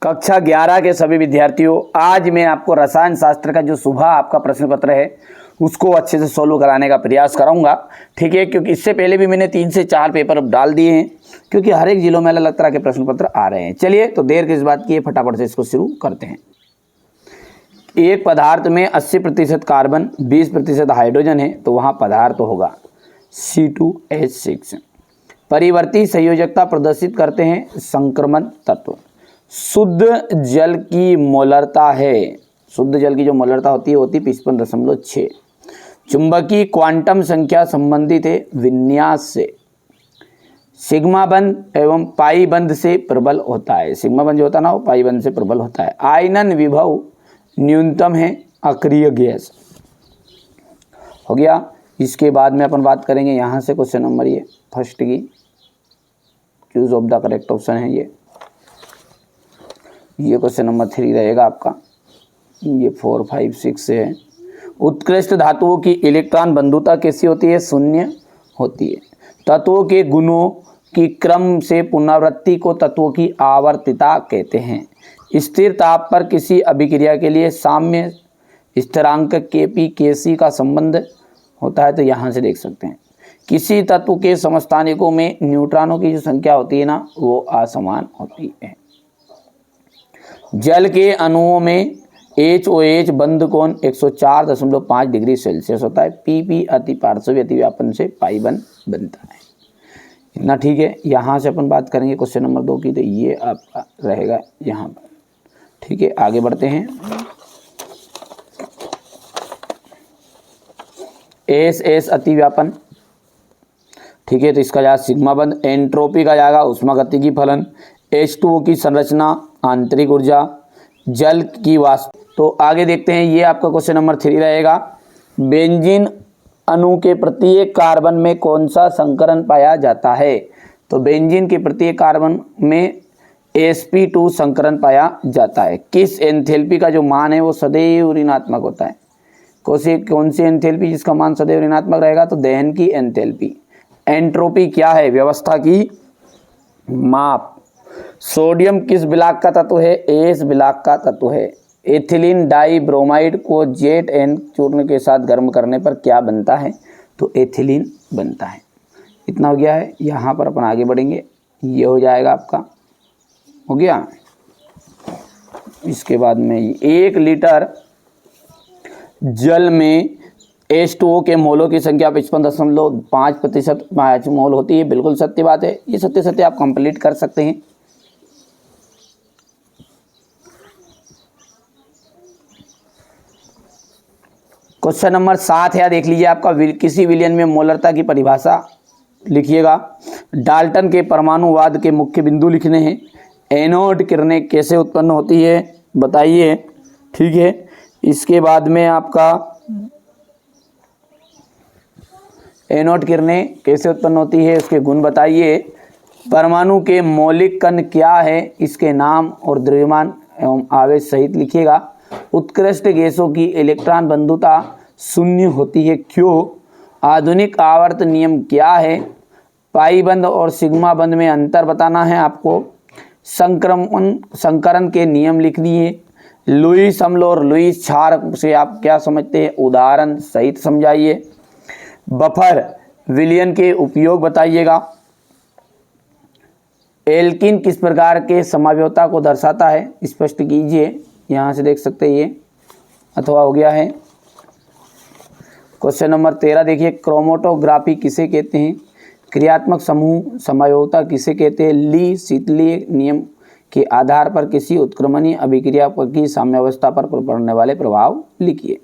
कक्षा 11 के सभी विद्यार्थियों, आज मैं आपको रसायन शास्त्र का जो सुबह आपका प्रश्न पत्र है उसको अच्छे से सोल्व कराने का प्रयास कराऊंगा। ठीक है, क्योंकि इससे पहले भी मैंने 3 से 4 पेपर डाल दिए हैं, क्योंकि हर एक जिलों में अलग अलग तरह के प्रश्न पत्र आ रहे हैं। चलिए, तो देर किस बात की है, फटाफट से इसको शुरू करते हैं। एक पदार्थ में 80% कार्बन 20% हाइड्रोजन है, तो वहाँ पदार्थ होगा C2H6। परिवर्ती संयोजकता प्रदर्शित करते हैं संक्रमण तत्व। शुद्ध जल की मोलरता है, शुद्ध जल की जो मोलरता होती है 55.6। चुंबकीय क्वांटम संख्या संबंधित है विन्यास से। सिग्मा बंध एवं पाई बंध से प्रबल होता है। सिग्मा बंध जो होता है ना, वो पाई बंध से प्रबल होता है। आयनन विभव न्यूनतम है अक्रिय गैस। हो गया। इसके बाद में अपन बात करेंगे यहाँ से क्वेश्चन नंबर ये फर्स्ट की, choose of the correct option है ये क्वेश्चन नंबर 3 रहेगा आपका। ये 4, 5, 6 से है। उत्कृष्ट धातुओं की इलेक्ट्रॉन बंधुता कैसी होती है? शून्य होती है। तत्वों के गुणों की क्रम से पुनरावृत्ति को तत्वों की आवर्तिता कहते हैं। स्थिर ताप पर किसी अभिक्रिया के लिए साम्य स्थिरांक Kp Kc का संबंध होता है, तो यहाँ से देख सकते हैं। किसी तत्व के समस्थानिकों में न्यूट्रॉनों की जो संख्या होती है ना, वो असमान होती है। जल के अणुओं में HOH बंध कोण 104.5 डिग्री सेल्सियस होता है। Pp अति पार्श्वी अतिव्यापन से पाई बंध बनता है। इतना ठीक है। यहाँ से अपन बात करेंगे क्वेश्चन नंबर 2 की, तो ये आपका रहेगा यहाँ पर। ठीक है, आगे बढ़ते हैं। SS अतिव्यापन। ठीक है, तो इसका जाएगा सिग्मा बंध। एंट्रोपी का जाएगा ऊष्मागतिकी फलन। H2O की संरचना, आंतरिक ऊर्जा, जल की वाष्प। तो आगे देखते हैं, ये आपका क्वेश्चन नंबर 3 रहेगा। बेंजीन अणु के प्रत्येक कार्बन में कौन सा संकरण पाया जाता है? तो बेंजीन के प्रत्येक कार्बन में sp2 संकरण पाया जाता है। किस एंथैल्पी का जो मान है वो सदैव ऋणात्मक होता है? कौन सी एंथैल्पी जिसका मान सदैव ऋणात्मक रहेगा? तो दहन की एंथैल्पी। एंट्रोपी क्या है? व्यवस्था की माप। सोडियम किस ब्लॉक का तत्व है? एस ब्लॉक का तत्व है। एथिलीन डाई ब्रोमाइड को ZN चूर्ण के साथ गर्म करने पर क्या बनता है? तो एथिलीन बनता है। इतना हो गया है। यहाँ पर अपन आगे बढ़ेंगे। ये हो जाएगा आपका, हो गया। इसके बाद में 1 लीटर जल में H2O के मोलों की संख्या 55.5% मोल होती है। बिल्कुल सत्य बात है। ये सत्य आप कंप्लीट कर सकते हैं। क्वेश्चन नंबर 7 है, देख लीजिए आपका। किसी विलयन में मोलरता की परिभाषा लिखिएगा। डाल्टन के परमाणुवाद के मुख्य बिंदु लिखने हैं। एनोड किरणें कैसे उत्पन्न होती है बताइए। ठीक है, इसके बाद में आपका एनोड किरणें कैसे उत्पन्न होती है उसके गुण बताइए। परमाणु के मौलिक कण क्या है, इसके नाम और द्रव्यमान एवं आवेश सहित लिखिएगा। उत्कृष्ट गैसों की इलेक्ट्रॉन बंधुता शून्य होती है, क्यों? आधुनिक आवर्त नियम क्या है? पाई बंध और सिग्मा बंध में अंतर बताना है आपको। संकरण के नियम लिखनी है। लुईस अम्ल और लुईस क्षार से आप क्या समझते हैं, उदाहरण सहित समझाइए। बफर विलयन के उपयोग बताइएगा। एल्किन किस प्रकार के समावयवता को दर्शाता है, स्पष्ट कीजिए। यहाँ से देख सकते हैं ये, अथवा हो गया है। क्वेश्चन नंबर 13 देखिए। क्रोमेटोग्राफी किसे कहते हैं? क्रियात्मक समूह समावयवता किसे कहते हैं? ली शीतलीय नियम के आधार पर किसी उत्क्रमणीय अभिक्रिया की साम्यावस्था पर पड़ने वाले प्रभाव लिखिए।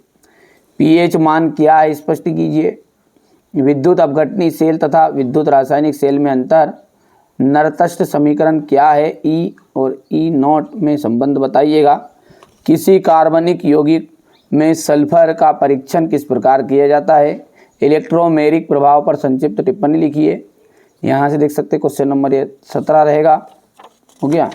pH मान क्या है, स्पष्ट कीजिए। विद्युत अपघटनी सेल तथा विद्युत रासायनिक सेल में अंतर। नरतष्ट समीकरण क्या है? E और E0 में संबंध बताइएगा। किसी कार्बनिक यौगिक में सल्फर का परीक्षण किस प्रकार किया जाता है? इलेक्ट्रोमेरिक प्रभाव पर संक्षिप्त टिप्पणी लिखिए। यहाँ से देख सकते हैं क्वेश्चन नंबर 17 रहेगा। हो गया।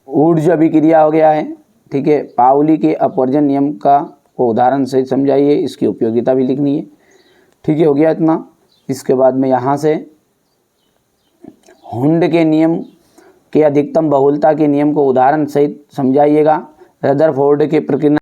ऊर्जा अभिक्रिया हो गया है। ठीक है, पाउली के अपवर्जन नियम का को उदाहरण से समझाइए, इसकी उपयोगिता भी लिखनी है। ठीक है, हो गया इतना। इसके बाद में यहाँ से हुंड के नियम के अधिकतम बहुलता के नियम को उदाहरण सहित समझाइएगा। रदरफोर्ड के प्रकीर्णन